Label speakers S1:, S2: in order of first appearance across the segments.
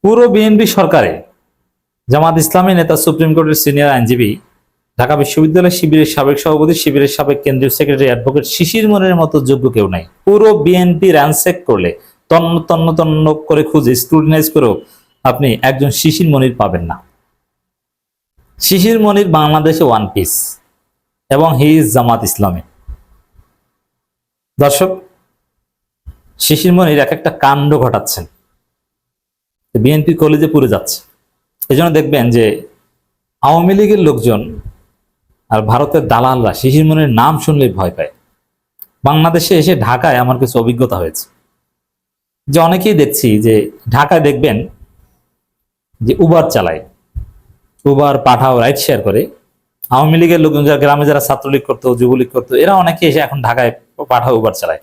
S1: পুরো বিএনপি সরকারে জামাত ইসলামী নেতা, সুপ্রিম কোর্টের সিনিয়র আইনজীবী, ঢাকা বিশ্ববিদ্যালয় শিবিরের সাবেক সভাপতি, শিবিরের সাবেক কেন্দ্রীয় সেক্রেটারি অ্যাডভোকেট শিশির মনিরের মতো যোগ্য কেউ নাই। পুরো বিএনপি র্যানসেক করলে, তন্ন তন্ন তন্ন করে খুঁজে স্ক্রুটিনাইজ করেও আপনি একজন শিশির মনির পাবেন না। শিশির মনির বাংলাদেশে ওয়ান পিস, এবং হি ইজ জামাত ইসলামী। দর্শক, শিশির মনির এক একটা কাণ্ড ঘটাচ্ছেন, বিএনপি কলেজে পুড়ে যাচ্ছে। এই জন্য দেখবেন যে আওয়ামী লীগের লোকজন আর ভারতের দালালরা শিশির মনির নাম শুনলেই ভয় পায়। বাংলাদেশে এসে ঢাকায় আমার কিছু অভিজ্ঞতা হয়েছে, যে অনেকেই দেখছি যে ঢাকায় দেখবেন যে উবার চালায়, উবার পাঠাও, রাইড শেয়ার করে। আওয়ামী লীগের লোকজন, যারা গ্রামে যারা ছাত্রলীগ করতো, যুবলীগ করতো, এরা অনেকে এসে এখন ঢাকায় পাঠাও, উবার চালায়,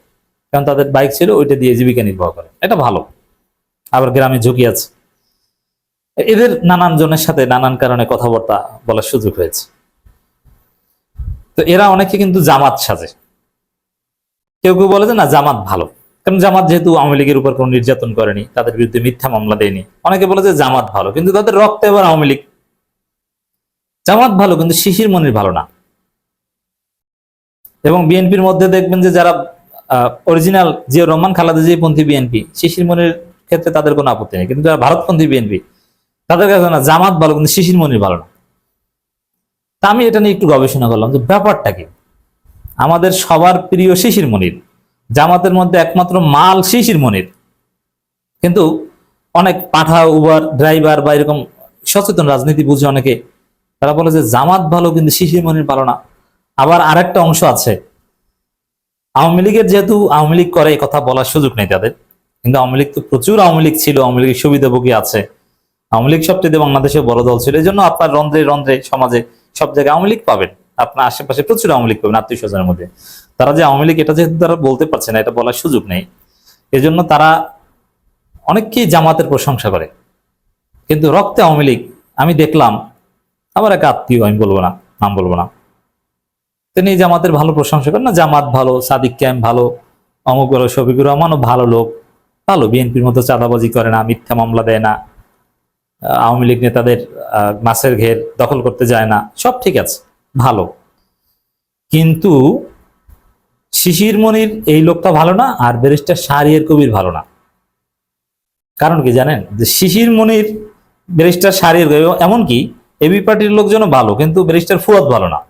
S1: কারণ তাদের বাইক ছিল, ওইটা দিয়ে জীবিকা নির্বাহ করে। এটা ভালো। আবার গ্রামে ঝুঁকি আছে। এদের নানান জনের সাথে নানান কারণে কথাবার্তা বলার সুযোগ হয়েছে। তো এরা অনেকে কিন্তু জামাত সাজে। কেউ কেউ বলে যে না, জামাত ভালো, কারণ জামাত যেহেতু আওয়ামী লীগের উপর কোনো নির্যাতন করেনি, তাদের বিরুদ্ধে মিথ্যা মামলা দেয়নি। অনেকে বলে যে জামাত ভালো, কিন্তু তাদের রক্তে এবার আওয়ামী লীগ। জামাত ভালো, কিন্তু শিশির মনির ভালো না। এবং বিএনপির মধ্যে দেখবেন যে যারা অরিজিনাল জিয়া রহমান, খালেদা জিয়া পন্থী বিএনপি, শিশির মনির ক্ষেত্রে তাদের কোনো আপত্তি নেই, কিন্তু যারা ভারতপন্থী বিএনপি, তাদের কাছে না, জামাত ভালো কিন্তু শিশির মনির ভালো না। তা আমি এটা নিয়ে একটু গবেষণা করলাম যে ব্যাপারটা কি। আমাদের সবার প্রিয় শিশির মনির, জামাতের মধ্যে একমাত্র মাল শিশির মনির, কিন্তু অনেক পাঠা, উবার ড্রাইভার বা এরকম সচেতন রাজনীতি বুঝে অনেকে, তারা বলে যে জামাত ভালো কিন্তু শিশির মনির ভালো না। আবার আরেকটা অংশ আছে, আওয়ামী লীগের, যেহেতু আওয়ামী লীগ করে, এই কথা বলার সুযোগ নেই তাদের, কিন্তু আওয়ামী লীগ তো প্রচুর আওয়ামী লীগ ছিল, আওয়ামী লীগের সুবিধাভোগী আছে। আওয়ামী লীগ সবচেয়ে বাংলাদেশে বড় দল ছিল, এই জন্য আপনার রন্ধ্রে রন্ধ্রে সমাজে সব জায়গায় আওয়ামী লীগ পাবেন, আপনার আশেপাশে প্রচুর আওয়ামী লীগ পাবেন আত্মীয় স্বজনের মধ্যে। তারা যে আওয়ামী লীগ, এটা যেহেতু তারা বলতে পারছে না, এটা বলার সুযোগ নেই, এজন্য তারা অনেককেই জামাতের প্রশংসা করে, কিন্তু রক্তে আওয়ামী লীগ। আমি দেখলাম আবার এক আত্মীয়, আমি বলবো না, নাম বলবো না, তিনি জামাতের ভালো প্রশংসা করেন, না জামাত ভালো, সাদিক ক্যাম্প ভালো, অমুক ভালো, শফিকুর রহমানও ভালো লোক, ভালো, বিএনপির মতো চাঁদাবাজি করে না, মিথ্যা মামলা দেয় না, আওয়ামী লীগ নেতাদের মাছের ঘের দখল করতে যায় না, সব ঠিক আছে, ভালো। কিন্তু শিশির মনির এই লোকটা ভালো না, আর ব্যারিস্টার শাহরিয়ার কবির ভালো না। কারণ কি জানেন? যে শিশির মনির, ব্যারিস্টার শাহরিয়ার কবির, এমনকি এবি পার্টির লোকজনও ভালো, কিন্তু ব্যারিস্টার ফুয়াদ ভালো না।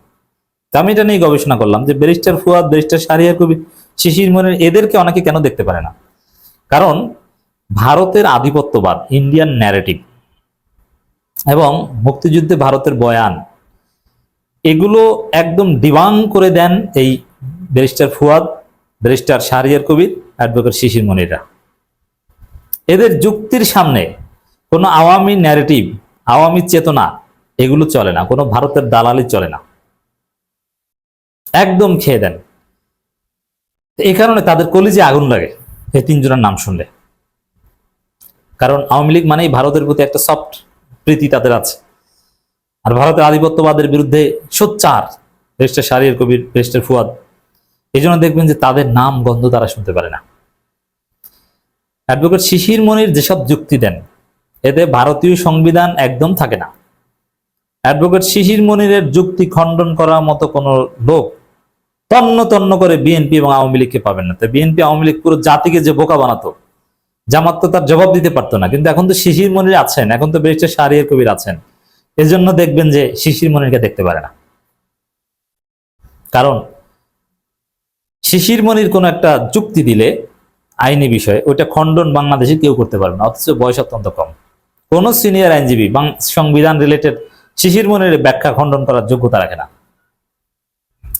S1: আমি এটা নিয়ে গবেষণা করলাম যে ব্যারিস্টার ফুয়াদ, ব্যারিস্টার শাহরিয়ার কবির, শিশির মনির, এদেরকে অনেকে কেন দেখতে পারে না। কারণ ভারতের আধিপত্যবাদ, ইন্ডিয়ান ন্যারেটিভ এবং মুক্তিযুদ্ধে ভারতের বয়ান, এগুলো একদম ডিবাং করে দেন এই barrister Fuad, barrister Shahriar Kabir, advocate শিশির মনিররা। এদের যুক্তির সামনে কোনো আওয়ামী ন্যারেটিভ, আওয়ামী চেতনা, এগুলো চলে না, কোনো ভারতের দালালি চলে না, একদম খেয়ে দেন। এই কারণে তাদের কলিজে আগুন লাগে এই তিনজনের নাম শুনলে। কারণ আওয়ামী লীগ মানেই ভারতের প্রতি একটা সফট প্রীতি তাদের আছে, আর ভারতের আধিপত্যবাদের বিরুদ্ধে সোচ্চার ব্যারিস্টার শাহরিয়ার কবির, ব্যারিস্টার ফুয়াদ। এই জন্য দেখবেন যে তাদের নাম গন্ধ তারা শুনতে পারে না। অ্যাডভোকেট শিশির মনির যেসব যুক্তি দেন, এতে ভারতীয় সংবিধান একদম থাকে না। অ্যাডভোকেট শিশির মনিরের যুক্তি খণ্ডন করার মতো কোন লোক তন্ন তন্ন করে বিএনপি এবং আওয়ামী লীগকে পাবেন না। তো বিএনপি আওয়ামী লীগ পুরো জাতিকে যে বোকা বানাতো, জামাত তো তার জবাব দিতে পারতো না, কিন্তু এখন তো শিশির মনির আছেন, এখন তো ব্যারিস্টার শাহরিয়ার কবির আছেন, এজন্য দেখবেন যে শিশির মনিরকে দেখতে পারে না। কারণ শিশির মনির কোন একটা যুক্তি দিলে আইনি বিষয়ে, ওইটা খণ্ডন বাংলাদেশে কেউ করতে পারবে না, অথচ বয়স অত্যন্ত কম। কোন সিনিয়র আইনজীবী সংবিধান রিলেটেড শিশির মনির ব্যাখ্যা খণ্ডন করার যোগ্যতা রাখে না,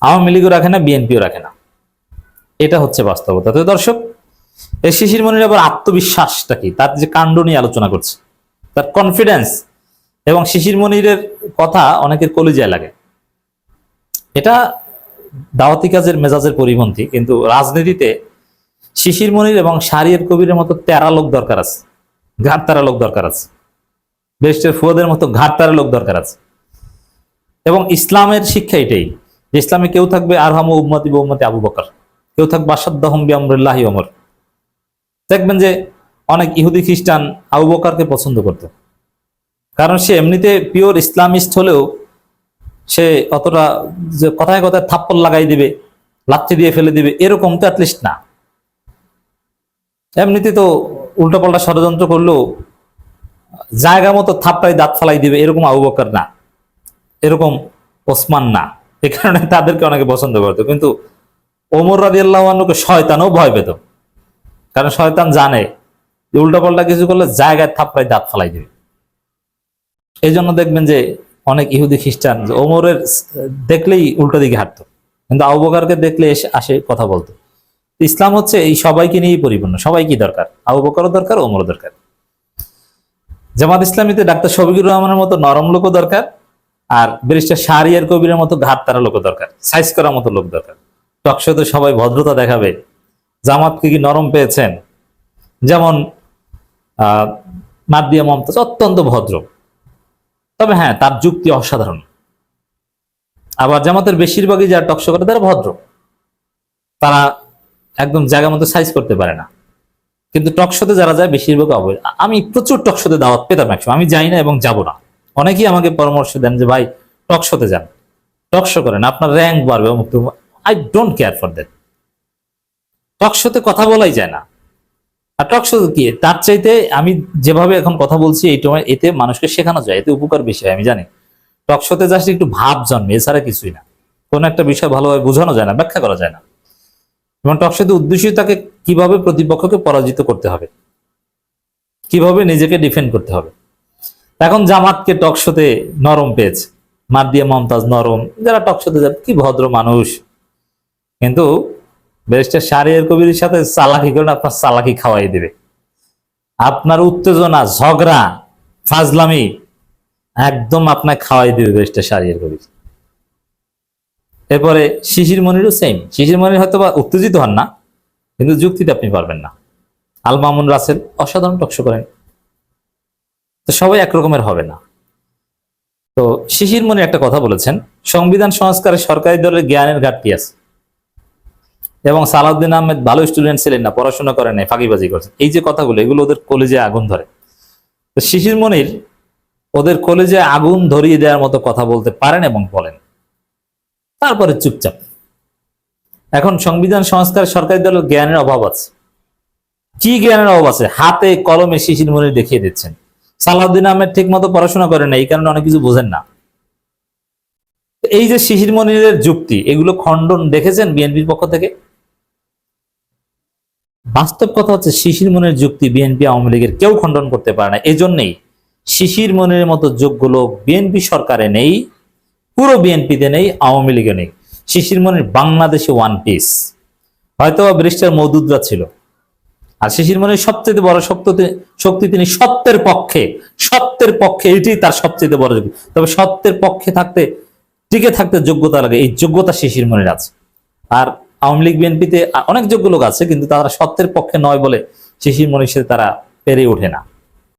S1: আওয়ামী লীগও রাখে না, বিএনপিও রাখে না। এটা হচ্ছে বাস্তবতা। তো দর্শক, এই শিশির মনির আবার আত্মবিশ্বাসটা কি, তার যে কাণ্ড নিয়ে আলোচনা করছে, তার কনফিডেন্স, এবং শিশির মনিরের কথা অনেকের কলিজায় লাগে। এটা দাওয়াতি কাজের মেজাজের পরিপন্থী, কিন্তু রাজনীতিতে শিশির মনির এবং শাহরিয়ার কবিরের মতো তেরা লোক দরকার আছে, ঘাট তারা লোক দরকার আছে, ব্যারিস্টার ফুয়াদের মতো ঘাট তারা লোক দরকার আছে। এবং ইসলামের শিক্ষা এটাই, যে ইসলামে কেউ থাকবে আরহামু উম্মতি আবু বকর, কেউ থাকবে আসাদ্দাহুম বিআমরিল্লাহি ওমর। দেখবেন যে অনেক ইহুদি খ্রিস্টান আবু বকরকে পছন্দ করত, কারণ সে এমনিতে পিওর ইসলামিস্ট হলেও সে অতটা যে কথায় কথায় থাপ্পড় লাগাই দিবে, লাথি দিয়ে ফেলে দিবে, এরকম তো অ্যাটলিস্ট না। এমনিতে তো উল্টোপাল্টা ষড়যন্ত্র করলেও জায়গা মতো থাপ্পড়ায় দাঁত ফালাই দিবে, এরকম আবু বকর না, এরকম ওসমান না। এ কারণে তাদেরকে অনেকে পছন্দ করতো। কিন্তু ওমর রাদিয়াল্লাহু আনহুকে শয়তানও ভয় পেত, কারণ শয়তান জানে যে উল্টোপাল্টা কিছু করলে জায়গায় থাপ্পড়ায় দাঁত ফালাই দিবে। এই জন্য দেখবেন যে অনেক ইহুদি খ্রিস্টান ওমরের দেখলেই উল্টো দিকে হাঁটতো, কিন্তু আবু বকরকে দেখলে এসে আসে কথা বলতো। ইসলাম হচ্ছে এই সবাইকে নিয়েই পরিপূর্ণ, সবাইকে দরকার, আবু বকরও দরকার, ওমরও দরকার। জামাত ইসলামীতে ডাক্তার শফিকুর রহমানের মতো নরম লোকও দরকার, আর ব্যারিস্টার শাহরিয়ার কবিরের মতো ঘাট তারা লোকও দরকার, সাইজ করার মতো লোক দরকার। টকশোতে সবাই ভদ্রতা দেখাবে। জামাতকে কি নরম পেয়েছেন? যেমন মাদিয়া মমতাজ অত্যন্ত ভদ্র, তবে হ্যাঁ তার যুক্তি অসাধারণ। আবার জামাতের বেশিরভাগই যারা টকশো করে তারা ভদ্র, তারা একদম জায়গা মতো সাইজ করতে পারে না। কিন্তু টকশোতে যারা যায় বেশিরভাগ অবৈধ। আমি প্রচুর টকশোতে দাওয়াত পেতাম একসময়, আমি যাই না এবং যাব না। অনেকেই আমাকে পরামর্শ দেন যে ভাই টকশোতে যান, টকশো করেন, আপনার র্যাঙ্ক বাড়বে, অমুক। I don't care for that. টকশোতে কথা বলাই যায় না। আর টকশো কি, তার চাইতে আমি যেভাবে এখন কথা বলছি এতে মানুষকে শেখানো যায়, এতে উপকার বেশি হয়। আমি জানি টকশোতে জাস্ট একটু ভাব জন্মে, এছাড়া কিছুই না। কোন একটা বিষয় ভালোভাবে বোঝানো যায় না, ব্যাখ্যা করা যায় না। এবং টকশোতে উদ্দেশ্যই তাকে কিভাবে প্রতিপক্ষকে পরাজিত করতে হবে, কিভাবে নিজেকে ডিফেন্ড করতে হবে। এখন জামাতকে টকশোতে নরম পেয়েছে, মাদিয়া মমতাজ নরম, যারা টকশোতে যাবে কি ভদ্র মানুষ। কিন্তু ব্যারিস্টার শাহরিয়ার কবিরের সাথে চালাকি করেন, আপনার চালাকি খাওয়াই দেবে। আপনার উত্তেজনা, ঝগড়া, ফাজলামি একদম আপনাকে খাওয়াই দেবে ব্যারিস্টার শাহরিয়ার কবির। এরপরে শিশির মনিরও সেম। শিশির মনির হয়তো বা উত্তেজিত হন না, কিন্তু যুক্তিতে আপনি পারবেন না। আল মামুন রাসেল অসাধারণ টকশো করেন। তো সবাই একরকমের হবে না। তো শিশির মনির একটা কথা বলেছেন, সংবিধান সংস্কারে সরকারি দলের জ্ঞানের ঘাটতি আছে, এবং সালাউদ্দিন আহমেদ ভালো স্টুডেন্ট ছিলেন না, পড়াশোনা করেন নাই, ফাঁকিবাজি করছেন। এই যে কথাগুলো, এগুলো ওদের কলেজে আগুন ধরে। তো শিশির মনির ওদের কলেজে আগুন ধরিয়ে দেওয়ার মতো কথা বলতে পারেন এবং বলেন, তারপরে চুপচাপ। এখন সংবিধান সংস্কার সরকারি দলের জ্ঞানের অভাব আছে। কি জ্ঞানের অভাব আছে? হাতে কলমে শিশির মনির দেখিয়ে দিচ্ছেন। সালাউদ্দিন আহমেদ ঠিক মতো পড়াশোনা করেন না, এই কারণে অনেক কিছু বোঝেন না। এই যে শিশির মনিরের যুক্তি, এগুলো খণ্ডন দেখেছেন বিএনপির পক্ষ থেকে? বাস্তব কথা হচ্ছে শিশির মনিরের যুক্তি বিএনপি আওয়ামী লীগের কেউ খণ্ডন করতে পারে না। এজন্যই শিশির মনিরের মতো যোগ্য লোক বিএনপি সরকারে নেই, পুরো বিএনপিতে নেই, আওয়ামী লীগে নেই। শিশির মনির বাংলাদেশে ওয়ান পিস। হয়তো ব্যারিস্টার মওদুদরা ছিল, আর শিশির মনির সবচেয়ে বড় শক্তি তিনি সত্যের পক্ষে। সত্যের পক্ষে, এটি তার সবচেয়ে বড় যোগ্য। তবে সত্যের পক্ষে থাকতে, টিকে থাকতে যোগ্যতা লাগে, এই যোগ্যতা শিশির মনির আছে। আর আওয়ামী লীগ বিএনপিতে অনেক যোগ্য লোক আছে, কিন্তু তারা সত্যের পক্ষে নয় বলে শিশির মনির সাথে তারা পেরে ওঠে না।